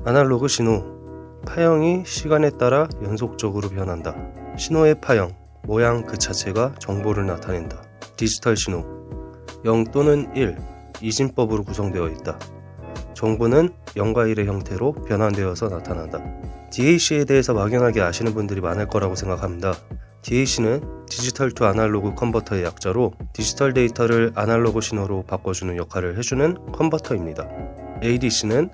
아날로그 신호. 파형이 시간에 따라 연속적으로 변한다. 신호의 파형, 모양 그 자체가 정보를 나타낸다. 디지털 신호. 0 또는 1, 이진법으로 구성되어 있다. 정보는 0과 1의 형태로 변환되어서 나타난다. DAC에 대해서 막연하게 아시는 분들이 많을 거라고 생각합니다. DAC는 디지털 투 아날로그 컨버터의 약자로 디지털 데이터를 아날로그 신호로 바꿔주는 역할을 해주는 컨버터입니다. ADC는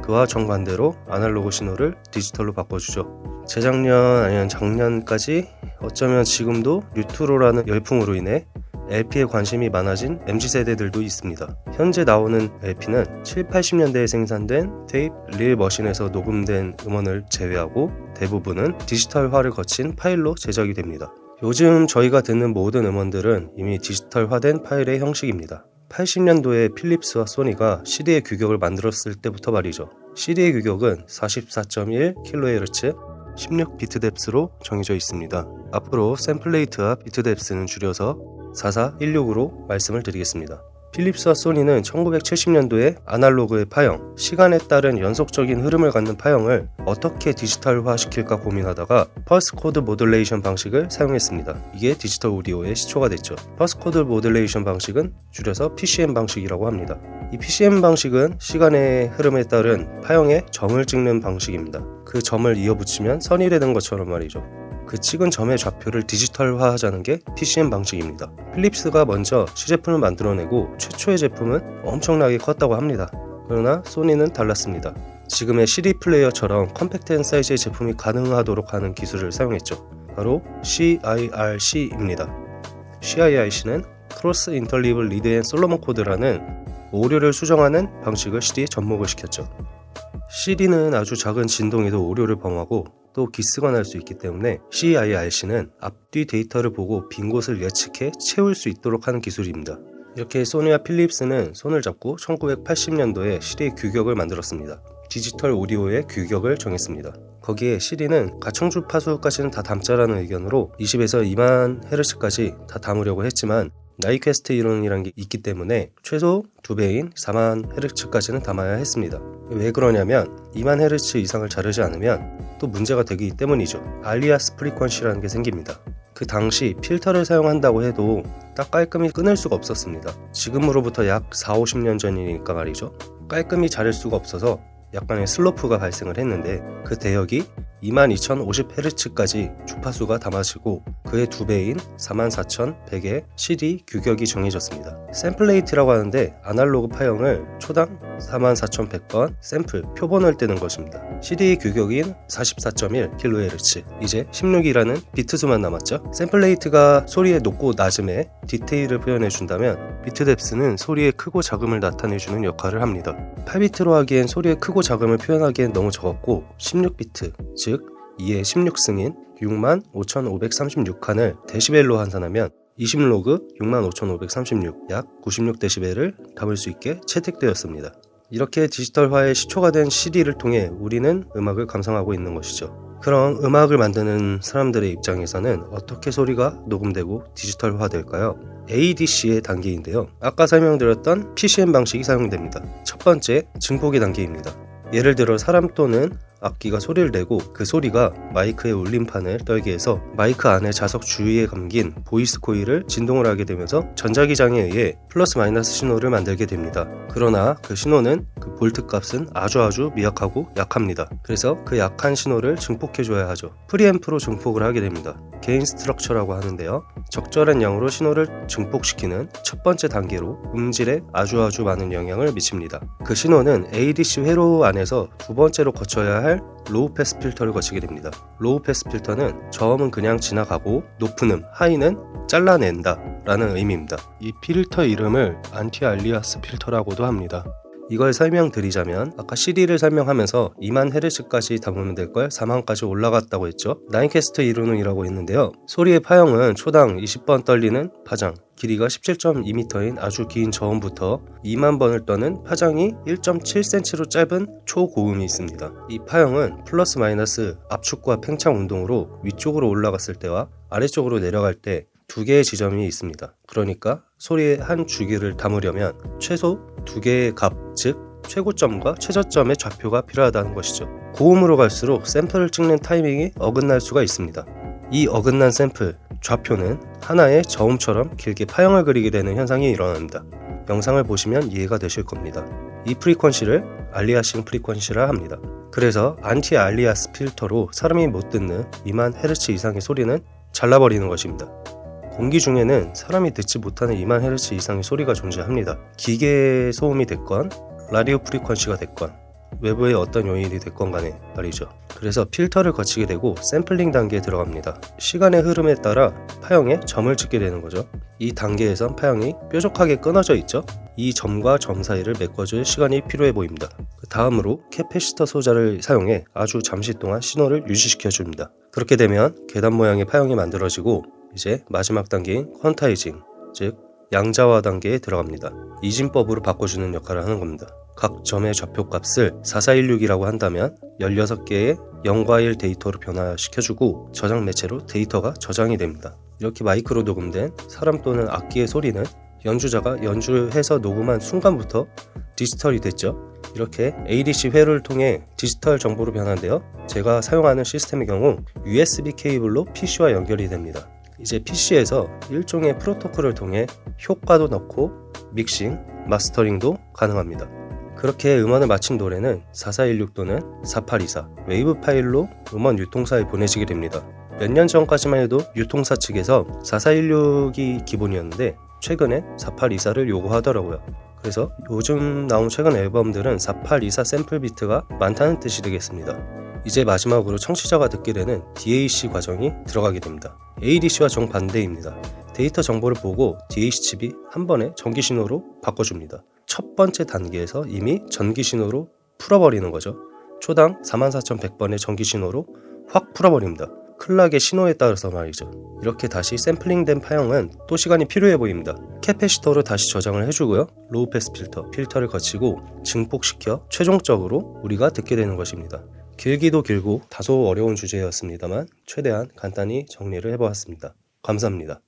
그와 정반대로 아날로그 신호를 디지털로 바꿔주죠. 재작년 아니면 작년까지 어쩌면 지금도 뉴트로라는 열풍으로 인해 LP에 관심이 많아진 MZ세대들도 있습니다. 현재 나오는 LP는 7, 80년대에 생산된 테이프, 릴 머신에서 녹음된 음원을 제외하고 대부분은 디지털화를 거친 파일로 제작이 됩니다. 요즘 저희가 듣는 모든 음원들은 이미 디지털화된 파일의 형식입니다. 80년도에 필립스와 소니가 CD의 규격을 만들었을 때부터 말이죠. CD의 규격은 44.1kHz 16비트 뎁스로 정해져 있습니다. 앞으로 샘플레이트와 비트 뎁스는 줄여서 4416으로 말씀을 드리겠습니다. 필립스와 소니는 1970년도에 아날로그의 파형, 시간에 따른 연속적인 흐름을 갖는 파형을 어떻게 디지털화 시킬까 고민하다가 펄스 코드 모듈레이션 방식을 사용했습니다. 이게 디지털 오디오의 시초가 됐죠. 펄스 코드 모듈레이션 방식은 줄여서 PCM 방식이라고 합니다. 이 PCM 방식은 시간의 흐름에 따른 파형에 점을 찍는 방식입니다. 그 점을 이어붙이면 선이 되는 것처럼 말이죠. 그 찍은 점의 좌표를 디지털화하자는 게 PCM 방식입니다. 필립스가 먼저 시제품을 만들어내고 최초의 제품은 엄청나게 컸다고 합니다. 그러나 소니는 달랐습니다. 지금의 CD 플레이어처럼 컴팩트한 사이즈의 제품이 가능하도록 하는 기술을 사용했죠. 바로 CIRC입니다. CIRC는 크로스 인터리블 리드 앤 솔로몬 코드라는 오류를 수정하는 방식을 CD에 접목을 시켰죠. CD는 아주 작은 진동에도 오류를 범하고 또 기스가 날 수 있기 때문에 CIRC는 앞뒤 데이터를 보고 빈 곳을 예측해 채울 수 있도록 하는 기술입니다. 이렇게 소니와 필립스는 손을 잡고 1980년도에 CD의 규격을 만들었습니다. 디지털 오디오의 규격을 정했습니다. 거기에 CD는 가청주 파수까지는 다 담자라는 의견으로 20에서 2만 헤르츠까지 다 담으려고 했지만 나이퀘스트 이론이라는 게 있기 때문에 최소 2배인 4만 헤르츠까지는 담아야 했습니다. 왜 그러냐면 2만 헤르츠 이상을 자르지 않으면 또 문제가 되기 때문이죠. 알리아스 프리퀀시라는 게 생깁니다. 그 당시 필터를 사용한다고 해도 딱 깔끔히 끊을 수가 없었습니다. 지금으로부터 약 40-50년 전이니까 말이죠. 깔끔히 자를 수가 없어서 약간의 슬로프가 발생을 했는데 그 대역이 22,050Hz까지 주파수가 담아지고 그의 2배인 44,100의 CD 규격이 정해졌습니다. 샘플레이트라고 하는데 아날로그 파형을 초당 44,100번 샘플, 표본을 떼는 것입니다. CD 규격인 44.1kHz, 이제 16이라는 비트수만 남았죠. 샘플레이트가 소리의 높고 낮음에 디테일을 표현해준다면 비트 뎁스는 소리의 크고 작음을 나타내주는 역할을 합니다. 8비트로 하기엔 소리의 크고 작음을 표현하기엔 너무 적었고 16비트, 즉 2의 16승인 65,536칸을 데시벨로 환산하면 20로그 65,536, 약 96데시벨을 담을 수 있게 채택되었습니다. 이렇게 디지털화의 시초가 된 CD를 통해 우리는 음악을 감상하고 있는 것이죠. 그럼 음악을 만드는 사람들의 입장에서는 어떻게 소리가 녹음되고 디지털화 될까요? ADC의 단계인데요. 아까 설명드렸던 PCM 방식이 사용됩니다. 첫 번째, 증폭의 단계입니다. 예를 들어 사람 또는 악기가 소리를 내고 그 소리가 마이크의 울림판을 떨게 해서 마이크 안에 자석 주위에 감긴 보이스 코일을 진동을 하게 되면서 전자기장에 의해 플러스 마이너스 신호를 만들게 됩니다. 그러나 그 신호는 그 볼트 값은 아주 미약하고 약합니다. 그래서 그 약한 신호를 증폭해줘야 하죠. 프리앰프로 증폭을 하게 됩니다. 게인 스트럭처라고 하는데요. 적절한 양으로 신호를 증폭시키는 첫 번째 단계로 음질에 아주 많은 영향을 미칩니다. 그 신호는 ADC 회로 안에서 두 번째로 거쳐야 할 로우 패스 필터를 거치게 됩니다. 로우 패스 필터는 저음은 그냥 지나가고 높은 음, 하이는 잘라낸다 라는 의미입니다. 이 필터 이름을 안티 알리아스 필터라고도 합니다. 이걸 설명드리자면 아까 CD를 설명하면서 2만 헤르츠까지 담으면 될 걸 4만까지 올라갔다고 했죠. 나인캐스트 이론이라고 했는데요. 소리의 파형은 초당 20번 떨리는 파장, 길이가 17.2m인 아주 긴 저음부터 2만 번을 떠는 파장이 1.7cm로 짧은 초고음이 있습니다. 이 파형은 플러스 마이너스 압축과 팽창 운동으로 위쪽으로 올라갔을 때와 아래쪽으로 내려갈 때 두 개의 지점이 있습니다. 그러니까 소리의 한 주기를 담으려면 최소 두 개의 값, 즉 최고점과 최저점의 좌표가 필요하다는 것이죠. 고음으로 갈수록 샘플을 찍는 타이밍이 어긋날 수가 있습니다. 이 어긋난 샘플, 좌표는 하나의 저음처럼 길게 파형을 그리게 되는 현상이 일어납니다. 영상을 보시면 이해가 되실 겁니다. 이 프리퀀시를 알리아싱 프리퀀시라 합니다. 그래서 안티 알리아스 필터로 사람이 못 듣는 2만 Hz 이상의 소리는 잘라버리는 것입니다. 공기 중에는 사람이 듣지 못하는 2만 Hz 이상의 소리가 존재합니다. 기계 소음이 됐건 라디오 프리퀀시가 됐건 외부의 어떤 요인이 됐건 간에 말이죠. 그래서 필터를 거치게 되고 샘플링 단계에 들어갑니다. 시간의 흐름에 따라 파형에 점을 찍게 되는 거죠. 이 단계에선 파형이 뾰족하게 끊어져 있죠. 이 점과 점 사이를 메꿔줄 시간이 필요해 보입니다. 다음으로 캐패시터 소자를 사용해 아주 잠시 동안 신호를 유지시켜 줍니다. 그렇게 되면 계단 모양의 파형이 만들어지고 이제 마지막 단계인 퀀타이징, 즉 양자화 단계에 들어갑니다. 이진법으로 바꿔주는 역할을 하는 겁니다. 각 점의 좌표값을 4416이라고 한다면 16개의 0과 1 데이터로 변화시켜주고 저장 매체로 데이터가 저장이 됩니다. 이렇게 마이크로 녹음된 사람 또는 악기의 소리는 연주자가 연주해서 녹음한 순간부터 디지털이 됐죠. 이렇게 ADC 회로를 통해 디지털 정보로 변환되어 제가 사용하는 시스템의 경우 USB 케이블로 PC와 연결이 됩니다. 이제 PC에서 일종의 프로토콜을 통해 효과도 넣고 믹싱, 마스터링도 가능합니다. 그렇게 음원을 마친 노래는 4416 또는 4824 웨이브 파일로 음원 유통사에 보내지게 됩니다. 몇 년 전까지만 해도 유통사 측에서 4416이 기본이었는데 최근에 4824를 요구하더라고요. 그래서 요즘 나온 최근 앨범들은 4824 샘플 비트가 많다는 뜻이 되겠습니다. 이제 마지막으로 청취자가 듣게 되는 DAC 과정이 들어가게 됩니다. ADC와 정반대입니다. 데이터 정보를 보고 DAC 칩이 한 번에 전기 신호로 바꿔줍니다. 첫 번째 단계에서 이미 전기 신호로 풀어버리는 거죠. 초당 44,100번의 전기 신호로 확 풀어버립니다. 클락의 신호에 따라서 말이죠. 이렇게 다시 샘플링된 파형은 또 시간이 필요해 보입니다. 캐패시터로 다시 저장을 해주고요. 로우 패스 필터를 거치고 증폭시켜 최종적으로 우리가 듣게 되는 것입니다. 길기도 길고 다소 어려운 주제였습니다만 최대한 간단히 정리를 해보았습니다. 감사합니다.